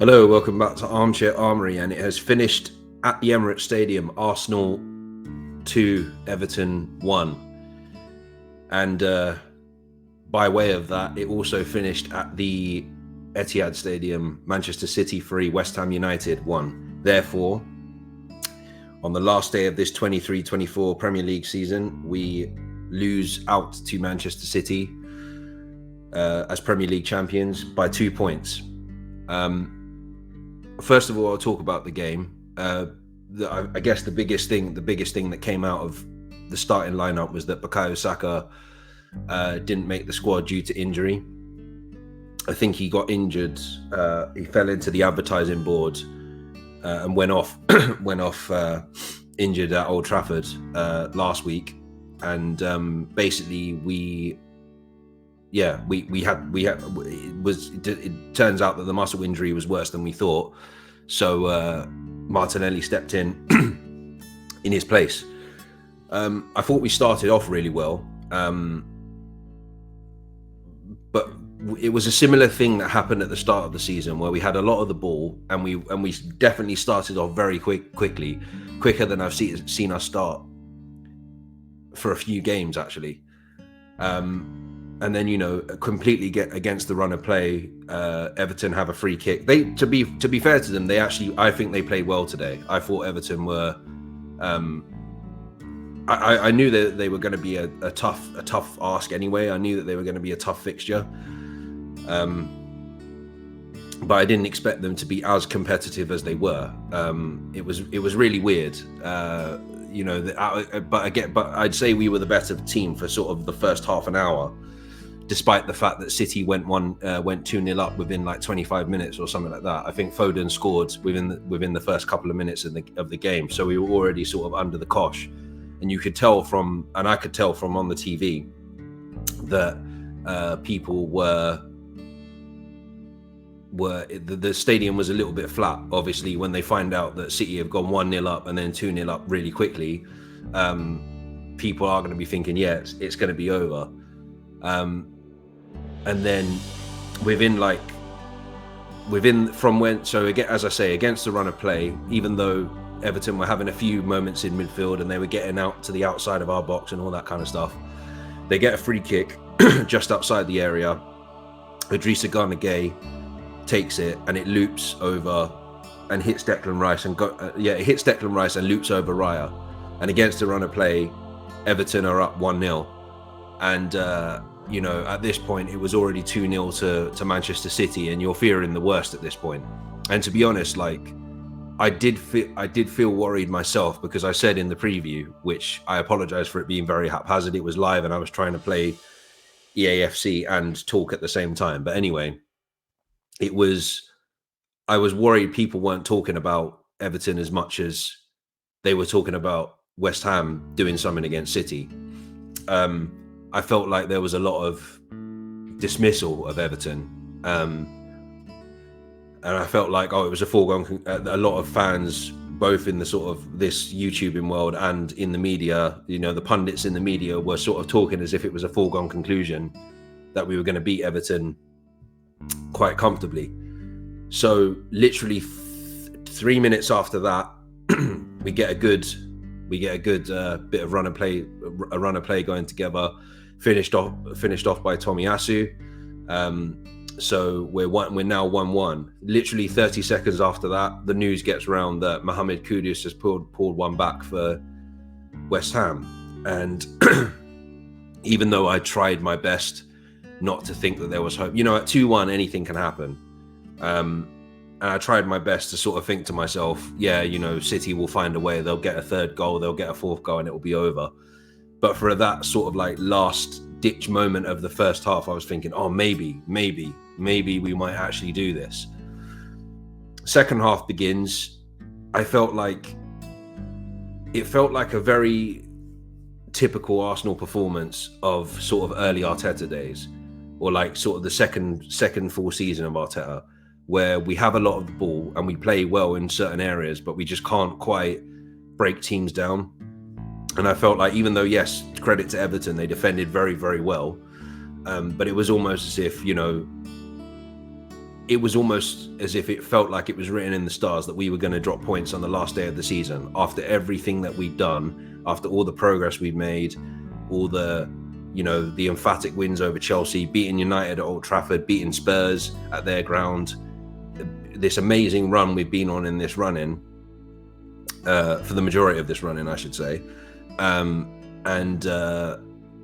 Hello, welcome back to Armchair Armory, and it has finished at the Emirates Stadium. Arsenal 2, Everton 1. And by way of that, it also finished at the Etihad Stadium. Manchester City 3, West Ham United 1. Therefore, on the last day of this 23-24 Premier League season, we lose out to Manchester City as Premier League champions by 2 points. First of all, I'll talk about the game. I guess the biggest thing that came out of the starting lineup was that Bukayo Saka didn't make the squad due to injury. I think he got injured. He fell into the advertising board and went off injured at Old Trafford last week. And basically, it turns out that the muscle injury was worse than we thought. So Martinelli stepped in his place. I thought we started off really well, but it was a similar thing that happened at the start of the season where we had a lot of the ball and we definitely started off very quickly, quicker than I've seen us start for a few games actually. And then, completely get against the run of play. Everton have a free kick. To be fair to them, I think they played well today. I thought Everton were. I knew that they were going to be a tough ask anyway. I knew that they were going to be a tough fixture. But I didn't expect them to be as competitive as they were. It was really weird. But I'd say we were the better team for sort of the first half an hour, despite the fact that City went 2-0 up within like 25 minutes or something like that. I think Foden scored within the first couple of minutes of the game, so we were already sort of under the cosh, and I could tell from on the TV that people were the stadium was a little bit flat. Obviously, when they find out that City have gone 1-0 up and then 2-0 up really quickly, people are going to be thinking, yeah, it's going to be over. And then as I say, against the run of play, even though Everton were having a few moments in midfield and they were getting out to the outside of our box and all that kind of stuff, they get a free kick just outside the area. Idrissa Gana Gueye takes it and it loops over and hits Declan Rice and loops over Raya. And against the run of play, Everton are up 1-0. And at this point, it was already 2-0 to Manchester City, and you're fearing the worst at this point. And to be honest, I did feel worried myself, because I said in the preview, which I apologize for it being very haphazard. It was live, and I was trying to play EAFC and talk at the same time. But anyway, I was worried people weren't talking about Everton as much as they were talking about West Ham doing something against City. I felt like there was a lot of dismissal of Everton, and I felt like, it was a foregone. A lot of fans, both in the sort of this YouTubing world and in the media, the pundits in the media were sort of talking as if it was a foregone conclusion that we were going to beat Everton quite comfortably. So literally 3 minutes after that, we get a good bit of run and play going together. Finished off by Tomiyasu. So we're now 1-1. Literally 30 seconds after that, the news gets around that Mohamed Kudus has pulled one back for West Ham. And even though I tried my best not to think that there was hope, at 2-1 anything can happen. And I tried my best to sort of think to myself, City will find a way. They'll get a third goal, they'll get a fourth goal, and it will be over. But for that sort of like last ditch moment of the first half, I was thinking, maybe we might actually do this. Second half begins. It felt like a very typical Arsenal performance of sort of early Arteta days, or like sort of the second full season of Arteta, where we have a lot of the ball and we play well in certain areas, but we just can't quite break teams down. And I felt like, even though, yes, credit to Everton, they defended very, very well, but it was almost as if, it was almost as if it felt like it was written in the stars that we were going to drop points on the last day of the season after everything that we'd done, after all the progress we'd made, all the, you know, the emphatic wins over Chelsea, beating United at Old Trafford, beating Spurs at their ground, this amazing run we've been on in this run-in, for the majority of this run-in, I should say. And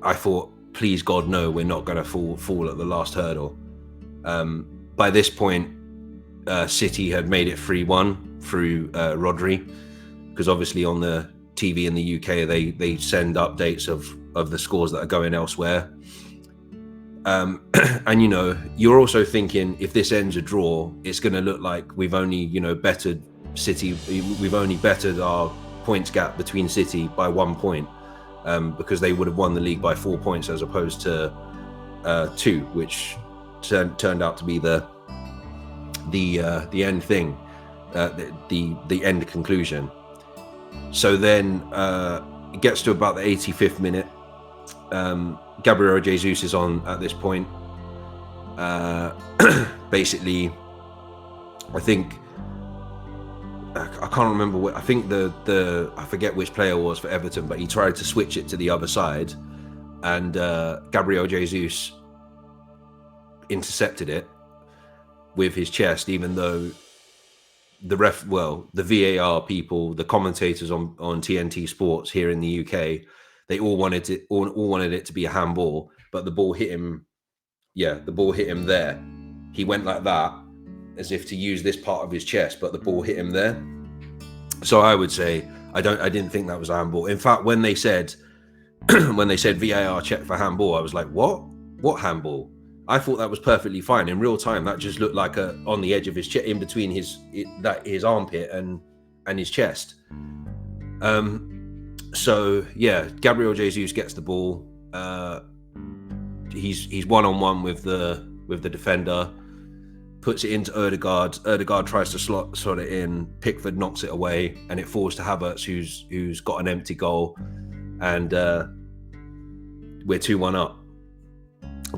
I thought, please God, no, we're not going to fall at the last hurdle. By this point, City had made it 3-1 through Rodri, because obviously on the TV in the UK they send updates of the scores that are going elsewhere. And you know, you're also thinking, if this ends a draw, it's going to look like we've only, you know, bettered City. We've only bettered our points gap between City by 1 point, because they would have won the league by 4 points as opposed to 2, which turned out to be the end thing, the end conclusion. So then it gets to about the 85th minute. Gabriel Jesus is on at this point. Basically, I think I can't remember what, I think I forget which player it was for Everton, but he tried to switch it to the other side, and Gabriel Jesus intercepted it with his chest, even though the VAR people, the commentators on TNT Sports here in the UK, they all wanted it to be a handball, but the ball hit him. Yeah, the ball hit him there. He went like that, as if to use this part of his chest, but the ball hit him there. So I would say I didn't think that was a handball. In fact, when they said VAR check for handball, I was like, what handball? I thought that was perfectly fine. In real time, that just looked like on the edge of his chest, in between his armpit and his chest. So yeah, Gabriel Jesus gets the ball. He's one-on-one with the defender, puts it into Ødegaard. Ødegaard tries to slot it in. Pickford knocks it away, and it falls to Havertz, who's got an empty goal, and we're 2-1 up.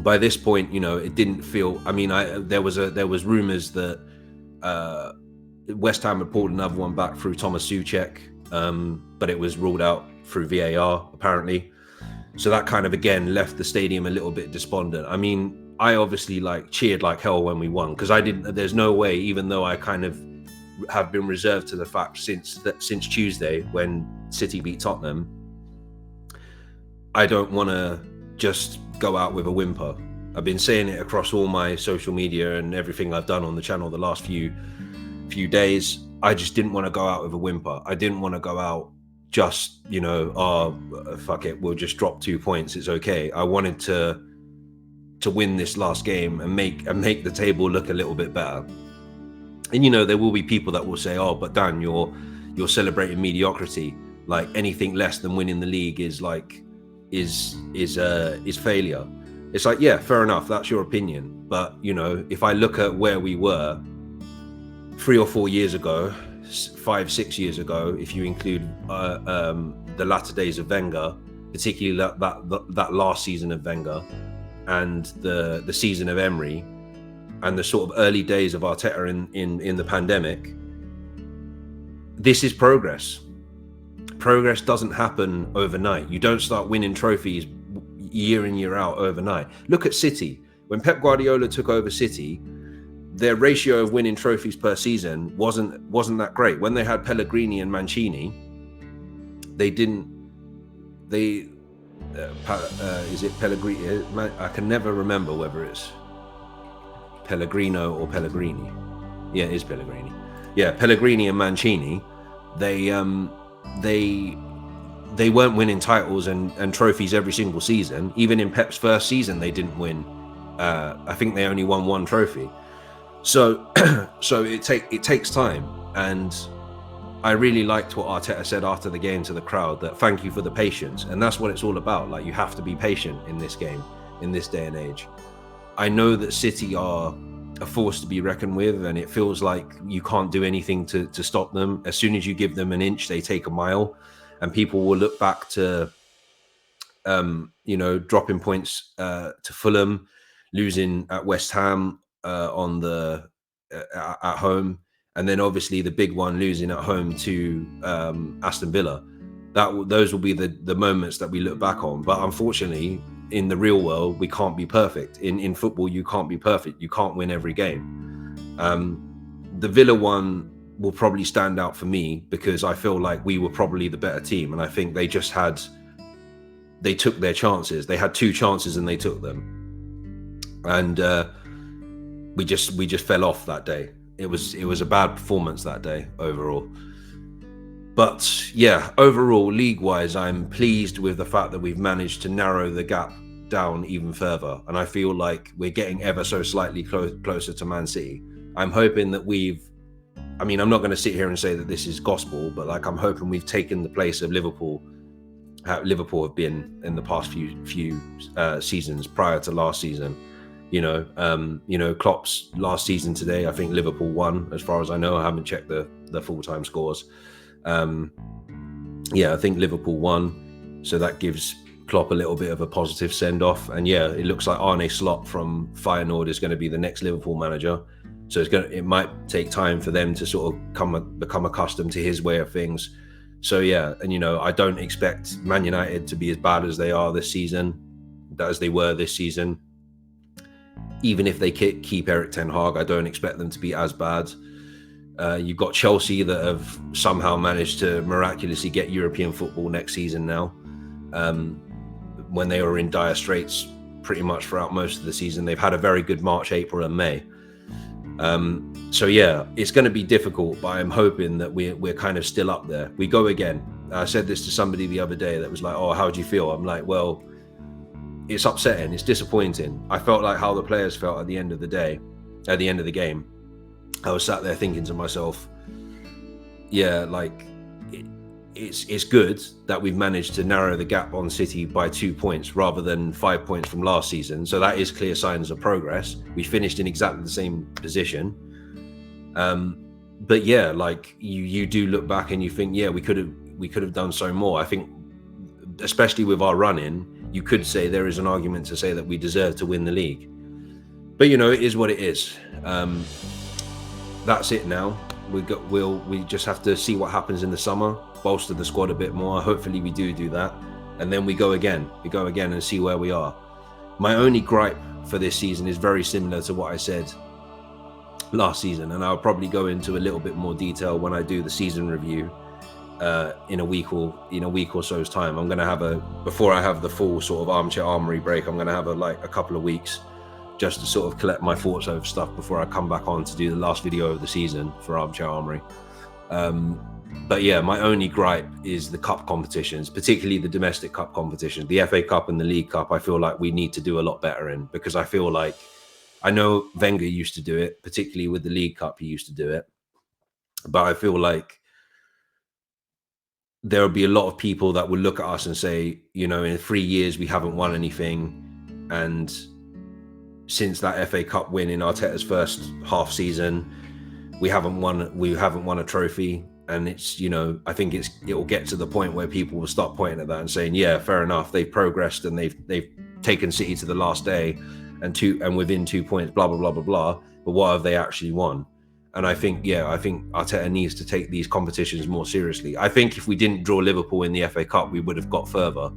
By this point, you know, it didn't feel. I mean, there was rumours that West Ham had pulled another one back through Thomas Souček, but it was ruled out through VAR apparently. So that kind of again left the stadium a little bit despondent. I mean, I obviously cheered like hell when we won, because there's no way, even though I kind of have been reserved to the fact since Tuesday when City beat Tottenham, I don't want to just go out with a whimper. I've been saying it across all my social media and everything I've done on the channel the last few days. I just didn't want to go out with a whimper. I didn't want to go out just, you know, fuck it, we'll just drop 2 points, it's okay. I wanted to win this last game and make the table look a little bit better. And you know, there will be people that will say, oh, but Dan, you're celebrating mediocrity. Like, anything less than winning the league is failure. It's like, yeah, fair enough, that's your opinion. But you know, if I look at where we were 3 or 4 years ago, 5-6 years ago, if you include the latter days of Wenger, particularly that last season of Wenger and the season of Emery and the sort of early days of Arteta in the pandemic, this is progress. Progress doesn't happen overnight. You don't start winning trophies year in, year out overnight. Look at City. When Pep Guardiola took over City, their ratio of winning trophies per season wasn't that great. When they had Pellegrini and Mancini, is it Pellegrini? I can never remember whether it's Pellegrino or Pellegrini. Yeah, it is Pellegrini. Yeah, Pellegrini and Mancini, they weren't winning titles and trophies every single season. Even in Pep's first season, they didn't win. I think they only won 1 trophy. So it takes time, and I really liked what Arteta said after the game to the crowd, that thank you for the patience, and that's what it's all about. Like, you have to be patient in this game, in this day and age. I know that City are a force to be reckoned with, and it feels like you can't do anything to stop them. As soon as you give them an inch, they take a mile, and people will look back to dropping points to Fulham, losing at West Ham on the at home, and then obviously the big one losing at home to Aston Villa. Those will be the moments that we look back on. But unfortunately, in the real world, we can't be perfect. In football, you can't be perfect. You can't win every game. The Villa one will probably stand out for me because I feel like we were probably the better team, and I think they took their chances. They had 2 chances and they took them, and we just fell off that day. It was a bad performance that day overall. But yeah, overall, league-wise, I'm pleased with the fact that we've managed to narrow the gap down even further, and I feel like we're getting ever so slightly closer to Man City. I'm hoping that I'm not going to sit here and say that this is gospel, but like I'm hoping we've taken the place of Liverpool. Liverpool have been in the past few seasons prior to last season. Klopp's last season today, I think Liverpool won, as far as I know. I haven't checked the full-time scores. I think Liverpool won, so that gives Klopp a little bit of a positive send-off. And yeah, it looks like Arne Slot from Feyenoord is going to be the next Liverpool manager. So it might take time for them to sort of become accustomed to his way of things. So yeah, and I don't expect Man United to be as bad as they are this season, as they were this season. Even if they keep Erik ten Hag, I don't expect them to be as bad. You've got Chelsea that have somehow managed to miraculously get European football next season now. When they were in dire straits pretty much throughout most of the season, they've had a very good March, April and May. So yeah, it's going to be difficult, but I'm hoping that we're kind of still up there. We go again. I said this to somebody the other day that was like, "Oh, how do you feel?" I'm like, well, it's upsetting. It's disappointing. I felt like how the players felt at the end of the day, at the end of the game. I was sat there thinking to myself, yeah, like it's good that we've managed to narrow the gap on City by 2 points rather than 5 points from last season. So that is clear signs of progress. We finished in exactly the same position. But yeah, like you do look back and you think, yeah, we could have done so more. I think, especially with our run-in, you could say there is an argument to say that we deserve to win the league. But it is what it is. That's it now. We just have to see what happens in the summer, bolster the squad a bit more. Hopefully we do that, and then we go again and see where we are. My only gripe for this season is very similar to what I said last season, and I'll probably go into a little bit more detail when I do the season review in a week or so's time. I'm going to before I have the full sort of armchair armory break, I'm going to have a couple of weeks just to sort of collect my thoughts over stuff before I come back on to do the last video of the season for Armchair Armory. But yeah, my only gripe is the cup competitions, particularly the domestic cup competition, the FA Cup and the League Cup. I feel like we need to do a lot better in, because I feel like, I know Wenger used to do it, particularly with the League Cup, he used to do it. But I feel like there will be a lot of people that will look at us and say, in 3 years, we haven't won anything. And since that FA Cup win in Arteta's first half season, we haven't won a trophy. And it's, I think it will get to the point where people will start pointing at that and saying, yeah, fair enough, they've progressed and they've taken City to the last day and within 2 points, blah blah blah blah blah. But what have they actually won? And I think Arteta needs to take these competitions more seriously. I think if we didn't draw Liverpool in the FA Cup, we would have got further.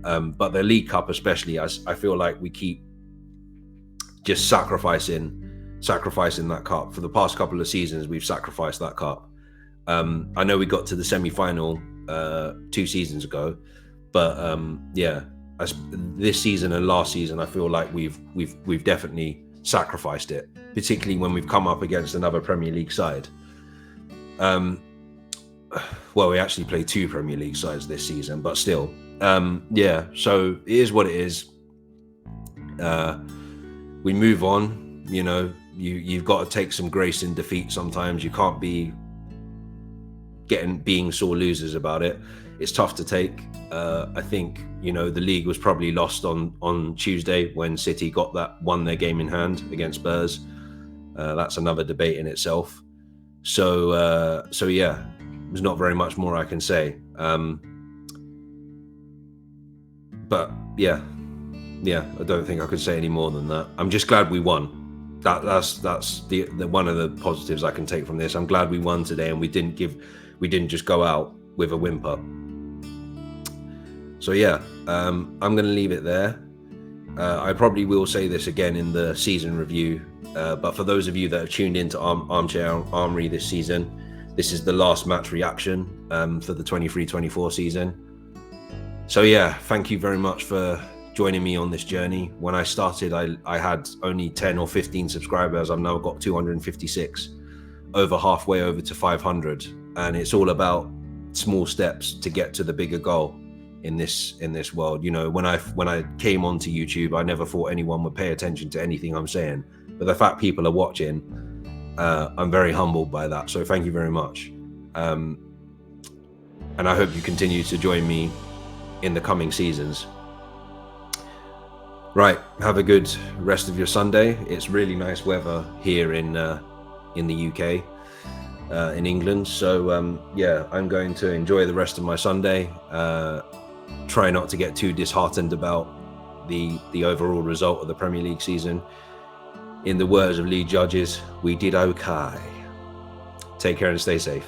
But the League Cup especially, I feel like we keep just sacrificing that cup. For the past couple of seasons, we've sacrificed that cup. I know we got to the semi-final 2 seasons ago, but this season and last season, I feel like we've definitely sacrificed it, particularly when we've come up against another Premier League side. Well, we actually played 2 Premier League sides this season, but still, so it is what it is. We move on. You've got to take some grace in defeat sometimes. You can't be being sore losers about it. It's tough to take. I think the league was probably lost on Tuesday when City won their game in hand against Spurs. That's another debate in itself. So yeah, there's not very much more I can say. But yeah, I don't think I could say any more than that. I'm just glad we won. that's the one of the positives I can take from this. I'm glad we won today, and we didn't just go out with a whimper. So yeah, I'm going to leave it there. I probably will say this again in the season review, but for those of you that have tuned into Armchair Armory this season, this is the last match reaction for the 23-24 season. So yeah, thank you very much for joining me on this journey. When I started, I had only 10 or 15 subscribers. I've now got 256, over halfway over to 500, and it's all about small steps to get to the bigger goal in this world. You know, when I came onto YouTube, I never thought anyone would pay attention to anything I'm saying, but the fact people are watching, I'm very humbled by that. So thank you very much, and I hope you continue to join me in the coming seasons. Right, have a good rest of your Sunday. It's really nice weather here in the UK, in England. So yeah, I'm going to enjoy the rest of my Sunday. Try not to get too disheartened about the overall result of the Premier League season. In the words of lead judges, we did okay. Take care and stay safe.